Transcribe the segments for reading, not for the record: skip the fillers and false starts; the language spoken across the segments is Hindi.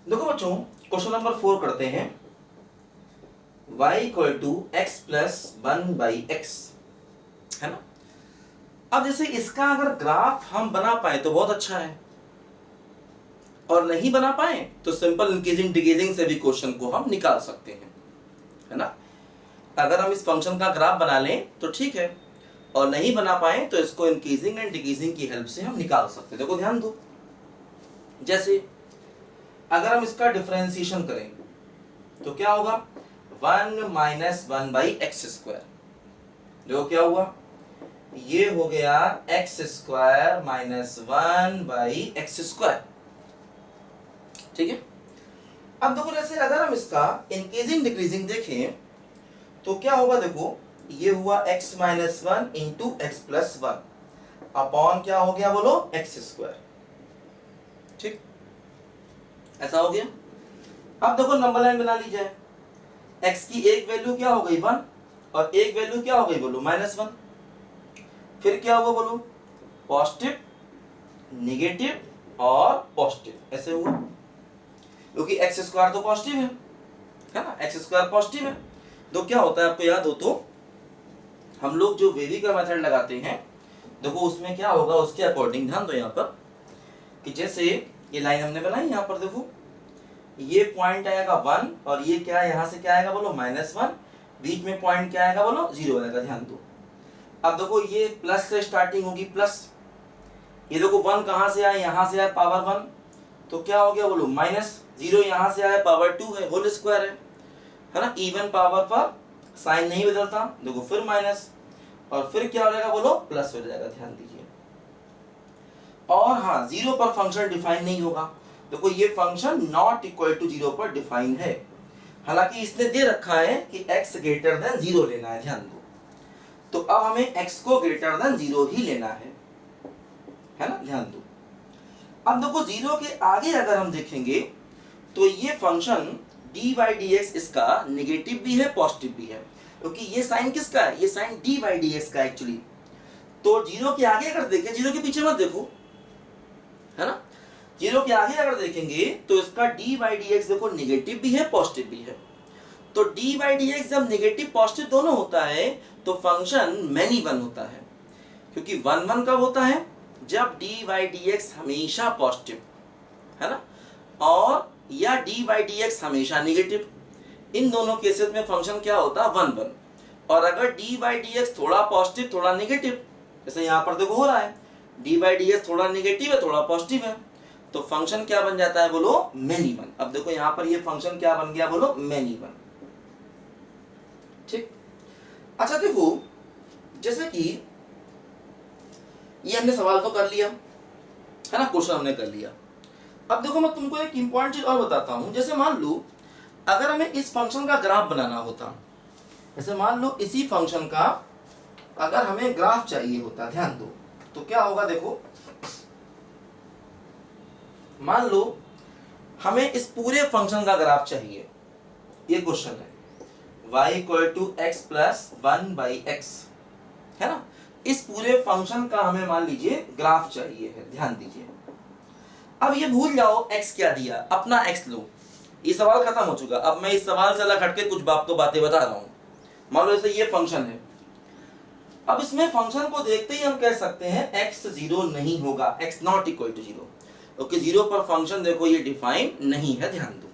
देखो बच्चों, क्वेश्चन नंबर 4 करते हैं। y equal to x plus 1/x, है ना। अब जैसे इसका अगर ग्राफ हम बना पाए तो बहुत अच्छा है, और नहीं बना पाए तो सिंपल इंक्रीजिंग डिक्रीजिंग से भी क्वेश्चन को हम निकाल सकते हैं, है ना। अगर हम इस फंक्शन का ग्राफ बना लें तो ठीक है, और नहीं बना पाए तो इसको इंक्रीजिंग एंड डिक्रीजिंग की हेल्प से हम निकाल सकते हैं। देखो ध्यान दो, जैसे अगर हम इसका डिफरेंशिएशन करें तो क्या होगा, 1 माइनस 1/x²। देखो क्या हुआ, ये हो गया x² माइनस 1/x²। ठीक है। अब देखो जैसे अगर हम इसका इंक्रीजिंग डिक्रीजिंग देखें तो क्या होगा, देखो ये हुआ x minus 1 into x plus 1 upon क्या हो गया बोलो, x²। ठीक, ऐसा हो गया। अब देखो नंबर लाइन बना ली जाए, x की एक वैल्यू क्या हो गई 1 और एक वैल्यू क्या हो गई बोलो -1। फिर क्या होगा बोलो, पॉजिटिव, नेगेटिव और पॉजिटिव, ऐसे हुआ क्योंकि x² तो पॉजिटिव है ना, x² पॉजिटिव है। तो क्या होता है, आपको याद हो तो हम लोग जो वेरी का मेथड लगाते हैं, देखो उसमें क्या होगा उसके अकॉर्डिंग ध्यान दो यहाँ पर कि जैसे ये लाइन हमने बनाई, यहाँ पर देखो ये पॉइंट आएगा 1 और ये क्या है, यहाँ से क्या आएगा बोलो -1, बीच में पॉइंट क्या आएगा बोलो 0 आएगा। ध्यान दो, अब देखो ये प्लस से स्टार्टिंग होगी प्लस, ये देखो 1 कहाँ से आया, यहाँ से आया पावर 1, तो क्या हो गया बोलो -0, यहाँ से आया पावर 2 है, होल स्क्वायर है ना। इवन पावर पर साइन नहीं बदलता, देखो फिर माइनस और फिर क्या हो जाएगा बोलो, प्लस हो जाएगा। ध्यान दीजिए, और हाँ 0 पर फंक्शन डिफाइन नहीं होगा। देखो ये फंक्शन नॉट इक्वल टू 0 पर डिफाइन है, हालांकि इसने दे रखा है कि x ग्रेटर देन 0 लेना है। ध्यान दो, तो अब हमें x को ग्रेटर देन 0 ही लेना है ना। ध्यान दो, अब देखो 0 के आगे अगर हम देखेंगे तो ये फंक्शन dy/dx इसका नेगेटिव भी है पॉजिटिव भी है, क्योंकि ये साइन किसका है, ये साइन dy/dx का एक्चुअली। तो 0 के आगे अगर देखें, 0 के पीछे मत देखो, है ना। 0 के आगे अगर देखेंगे तो इसका dy/dx देखो नेगेटिव भी है पॉजिटिव भी है। तो dy/dx जब नेगेटिव पॉजिटिव दोनों होता है तो फंक्शन मैनी वन होता है, क्योंकि 1 कब होता है, जब dy/dx हमेशा पॉजिटिव है ना, और या dy/dx हमेशा नेगेटिव। इन दोनों केसेस में फंक्शन क्या होता है 1 और अगर dy/dx थोड़ा पॉजिटिव थोड़ा नेगेटिव, जैसे यहाँ पर देखो हो रहा है dy/dx थोड़ा नेगेटिव है थोड़ा पॉजिटिव है, तो फंक्शन क्या बन जाता है बोलो मैनी वन। अब देखो यहाँ पर ये फंक्शन क्या बन गया बोलो, मैनी वन। ठीक, अच्छा देखो जैसे कि ये हमने सवाल तो कर लिया है ना, क्वेश्चन हमने कर लिया। अब देखो मैं तुमको एक इंपॉर्टेंट चीज और बताता हूं, जैसे मान लो अगर हमें इस फंक्शन का ग्राफ बनाना होता, जैसे मान लो इसी फंक्शन का अगर हमें ग्राफ चाहिए होता, ध्यान दो तो क्या होगा, देखो मान लो हमें इस पूरे फंक्शन का ग्राफ चाहिए, ये क्वेश्चन है y equal to x plus 1/x, है ना। इस पूरे फंक्शन का हमें मान लीजिए ग्राफ चाहिए है। ध्यान दीजिए, अब ये भूल जाओ x क्या दिया, अपना x लो, ये सवाल खत्म हो चुका। अब मैं इस सवाल से अलग हटके कुछ बात तो बातें बता रहा हूं। मान लो जैसे ये फंक्शन है, अब इसमें फंक्शन को देखते ही हम कह सकते हैं x 0 नहीं होगा, x नॉट इक्वल टू 0, क्योंकि 0 पर फंक्शन देखो ये डिफाइन नहीं है। ध्यान दो,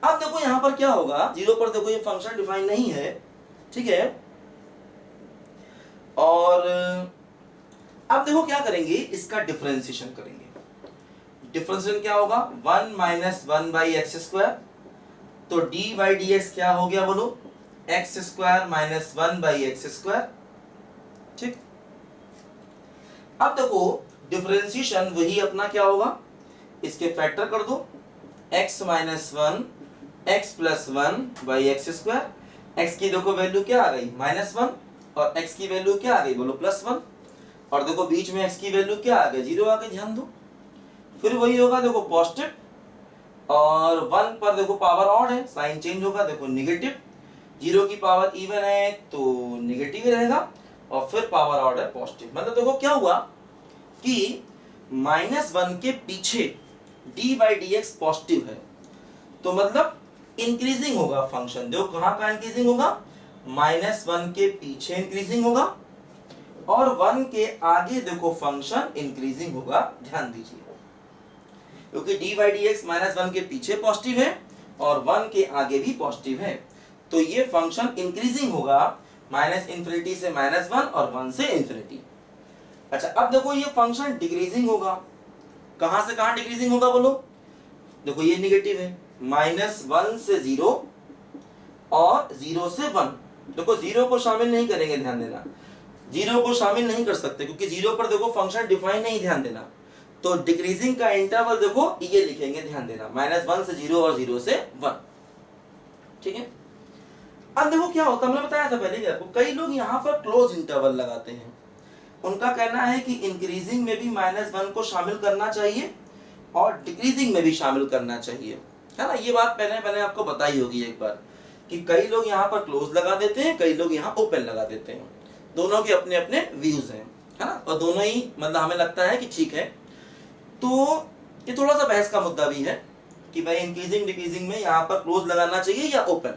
अब देखो यहां पर क्या होगा, 0 पर देखो ये फंक्शन डिफाइन नहीं है, ठीक है। और अब देखो क्या करेंगे, इसका डिफरेंशिएशन करेंगे। डिफरेंशिएशन क्या होगा, 1 माइनस 1/x², तो dy/dx क्या हो गया बोलो, x² माइनस 1/x²। ठीक, अब देखो डिफरेंशिएशन वही अपना क्या होगा, इसके फैक्टर कर दो, x minus 1 x plus 1/x²। x की देखो वैल्यू क्या आ गई -1 और x की वैल्यू क्या आ गई बोलो +1, और देखो बीच में x की वैल्यू क्या आ गई 0 आ गई। ध्यान दो, फिर वही होगा देखो पॉजिटिव, और 1 पर देखो पावर ऑड है, साइन चेंज होगा, देखो नेगेटिव, 0 की पावर इवन है तो नेगेटिव ही रहेगा, और फिर पावर ऑड है पॉजिटिव। मतलब देखो क्या हुआ कि -1 के पीछे D by D x positive है, तो मतलब इंक्रीजिंग होगा फंक्शन। देखो कहां का इंक्रीजिंग होगा, -1 के पीछे इंक्रीजिंग होगा और 1 के आगे देखो फंक्शन इंक्रीजिंग होगा, ध्यान दीजिए, क्योंकि डी बाई डी एक्स -1 के पीछे पॉजिटिव है और 1 के आगे भी पॉजिटिव है, तो ये फंक्शन इंक्रीजिंग होगा -∞ से -1 और 1 से ∞। अच्छा अब देखो ये फंक्शन डिक्रीजिंग होगा, कहां से कहां डिक्रीजिंग होगा बोलो, देखो ये नेगेटिव है, -1 से 0 और 0 से 1। देखो 0 को शामिल नहीं करेंगे, ध्यान देना 0 को शामिल नहीं कर सकते क्योंकि 0 पर देखो फंक्शन डिफाइन नहीं, ध्यान देना, तो डिक्रीजिंग का इंटरवल देखो ये लिखेंगे, ध्यान देना, -1 से 0 और 0 से 1, ठीक है। अब देखो क्या होता है, मैंने बताया था पहले आपको, कई लोग यहाँ पर क्लोज इंटरवल लगाते हैं, उनका कहना है कि इंक्रीजिंग में भी -1 को शामिल करना चाहिए और डिक्रीजिंग में भी शामिल करना चाहिए, है ना। ये बात मैंने आपको बताई होगी एक बार कि कई लोग यहाँ पर क्लोज लगा देते हैं, कई लोग यहाँ ओपन लगा देते हैं, दोनों के अपने अपने व्यूज हैं, है ना, और दोनों ही मतलब हमें लगता है कि ठीक है। तो ये थोड़ा सा बहस का मुद्दा भी है कि भाई इंक्रीजिंग डिक्रीजिंग में यहाँ पर क्लोज लगाना चाहिए या ओपन,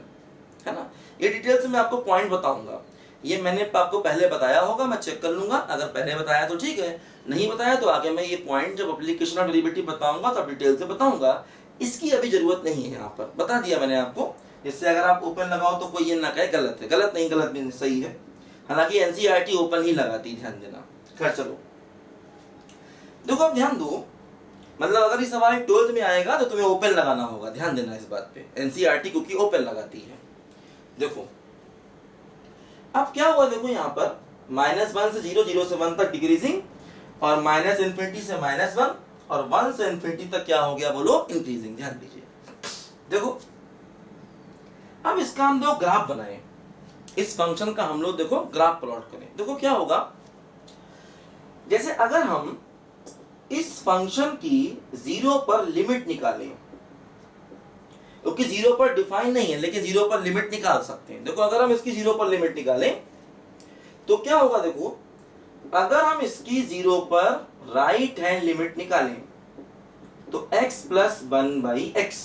है ना। ये डिटेल से मैं आपको पॉइंट बताऊंगा, ये मैंने आपको पहले बताया होगा, मैं चेक कर लूंगा, अगर पहले बताया तो ठीक है, नहीं बताया तो आगे मैं ये पॉइंट जब एप्लीकेशन ऑफ डेरिवेटिव बताऊंगा तब डिटेल से बताऊंगा, इसकी अभी जरूरत नहीं है, यहाँ पर बता दिया मैंने आपको। इससे अगर आप ओपन लगाओ तो कोई ये ना कहे गलत है, गलत नहीं, गलत भी सही है, हालांकि एनसीईआरटी ओपन ही लगाती, ध्यान देना। खैर चलो देखो अब ध्यान दो, मतलब अगर ये सवाल 12th में आएगा तो तुम्हें ओपन लगाना होगा, ध्यान देना इस बात पे, एनसीईआरटी क्योंकि ओपन लगाती है। देखो अब क्या हुआ, देखो यहाँ पर -1 से 0, 0 से 1 तक डिक्रीजिंग और -∞ से -1 और 1 से ∞ तक क्या हो गया बोलो, इंक्रीजिंग, ध्यान दीजिए। देखो अब इसका हम लोग ग्राफ बनाएं, इस फंक्शन का हम लोग देखो ग्राफ प्लॉट करें। देखो क्या होगा, जैसे अगर हम इस फंक्शन की 0 पर लिमिट निकालें, क्योंकि 0 पर डिफाइन नहीं है लेकिन 0 पर लिमिट निकाल सकते हैं। देखो अगर हम इसकी 0 पर लिमिट निकालें तो क्या होगा, देखो अगर हम इसकी 0 पर राइट हैंड लिमिट निकालें तो x + 1/x,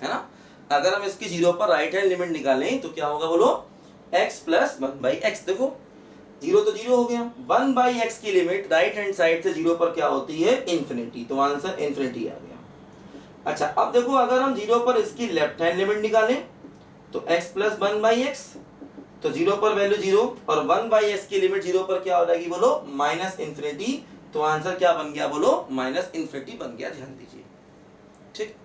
है ना। अगर हम इसकी 0 पर राइट हैंड लिमिट निकालें तो क्या होगा बोलो, x + 1/x। देखो 0 तो 0 हो गया, 1/x की लिमिट राइट हैंड साइड से 0 पर क्या होती है, इन्फिनिटी, तो आंसर इन्फिनिटी आ गया। अच्छा अब देखो अगर हम 0 पर इसकी लेफ्ट हैंड लिमिट निकालें तो x + 1/x, तो 0 पर वैल्यू 0 और 1/x की लिमिट 0 पर क्या हो जाएगी बोलो, -∞, तो आंसर क्या बन गया बोलो, -∞ बन गया, ध्यान दीजिए, ठीक।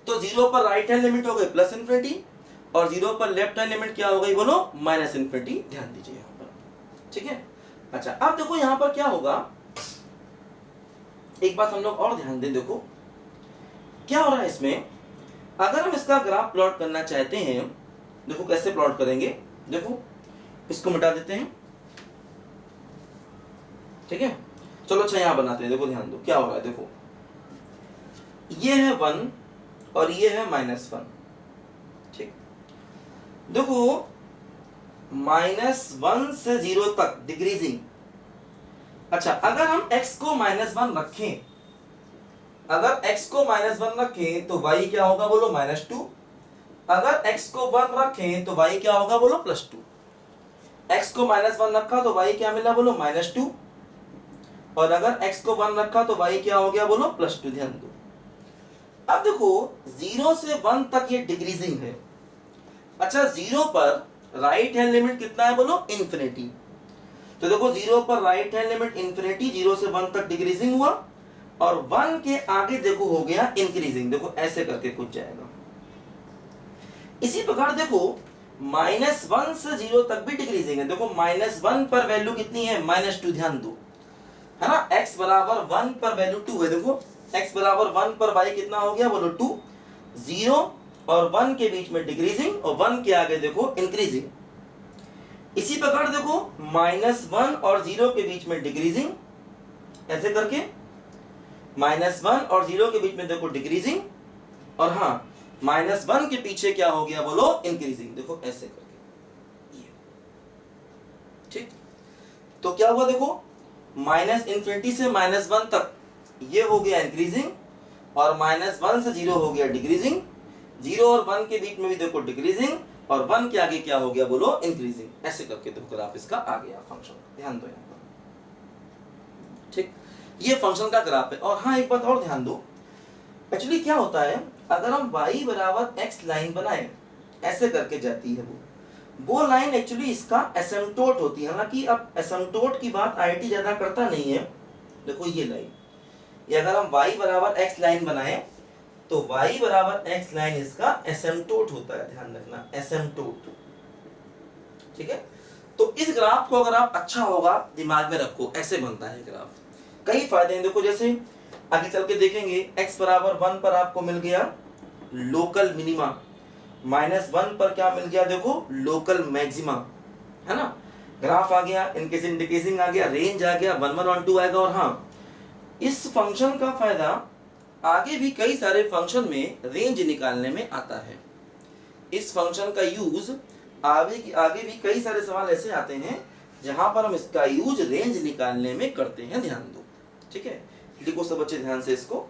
तो 0 पर राइट हैंड लिमिट हो गई +∞ और 0 पर लेफ्ट हैंड लिमिट क्या हो गई बोलो, -∞, ध्यान दीजिए यहाँ पर, ठीक है। अच्छा अब देखो यहाँ पर क्या होगा, एक बात हम लोग और ध्यान दें, देखो क्या हो रहा है इसमें, अगर हम इसका ग्राफ प्लॉट करना चाहते हैं, देखो कैसे प्लॉट करेंगे, देखो इसको मिटा देते हैं, ठीक है। चलो अच्छा यहां बनाते हैं, देखो ध्यान दो क्या हो रहा है, देखो ये है 1 और ये है -1, ठीक। देखो -1 से 0 तक डिक्रीजिंग। अच्छा अगर हम x को -1 रखें, अगर x को -1 रखें तो y क्या होगा बोलो, -2। अगर x को 1 रखें तो y क्या होगा बोलो, +2। x को -1 रखा तो y क्या मिला बोलो, -2, और अगर x को 1 रखा तो y क्या हो गया बोलो, +2, ध्यान दो। अब देखो 0 से 1 तक ये डिक्रीजिंग है। अच्छा 0 पर राइट हैंड लिमिट कितना है बोलो, इन्फिनिटी, तो देखो 0 पर राइट हैंड लिमिट इन्फिनिटी, 0 से 1 तक डिक्रीजिंग हुआ और 1 के आगे देखो हो गया इंक्रीजिंग, देखो ऐसे करके कुछ जाएगा। इसी प्रकार देखो -1 से 0 तक भी डिक्रीजिंग है, देखो -1 पर वैल्यू कितनी है, -2, ध्यान दो, है ना। x = 1 पर वैल्यू 2 है, देखो x = 1 पर y कितना हो गया बोलो, 2। 0 और 1 के बीच में डिक्रीजिंग और 1 के आगे देखो इंक्रीजिंग। इसी प्रकार देखो -1 और 0 के बीच में डिक्रीजिंग, ऐसे करके -1 और 0 के बीच में देखो डिक्रीजिंग, और हाँ -1 के पीछे क्या हो गया बोलो, इंक्रीजिंग, देखो ऐसे करके, ठीक। तो क्या हुआ देखो, -∞ से -1 तक ये हो गया इंक्रीजिंग, और -1 से 0 हो गया डिक्रीजिंग, 0 और 1 के बीच में भी देखो डिक्रीजिंग, और 1 के आगे क्या हो गया बोलो इंक्रीजिंग। ऐसे करके देखो ग्राफ इसका आ गया फंक्शन, ध्यान दो यहाँ पर। ठीक, ये फंक्शन का ग्राफ है। और हाँ एक बात और ध्यान दो, एक्चुअली क्या होता है अगर हम y बराबर x लाइन बनाए, ऐसे करके जाती है वो लाइन एक्चुअली इसका एसिम्पटोट होती है। हालांकि अब एसिम्पटोट की बात IIT ज्यादा करता नहीं है। देखो ये लाइन, ये अगर हम y बराबर x लाइन बनाए तो y बराबर x लाइन इसका एसिम्पटोट होता है, ध्यान रखना एसिम्पटोट। ठीक है, तो इस ग्राफ को अगर आप अच्छा होगा दिमाग में रखो, ऐसे बनता है ग्राफ। कई फायदे हैं, देखो जैसे आगे चल के देखेंगे x बराबर 1 पर आपको मिल गया लोकल मिनिमा, -1 पर क्या मिल गया देखो लोकल मैक्सिमा, है ना। ग्राफ आ गया, इंक्रीजिंग डिक्रीजिंग आ गया, रेंज आ गया, 1 1 1 2 आएगा। और हाँ इस फंक्शन का फायदा आगे भी कई सारे फंक्शन में रेंज निकालने में आता है। इस फंक्शन का यूज आगे भी कई सारे सवाल ऐसे आते हैं जहां पर हम इसका यूज रेंज निकालने में करते हैं, ध्यान दो। ठीक है, लिखो सब बच्चे ध्यान से इसको।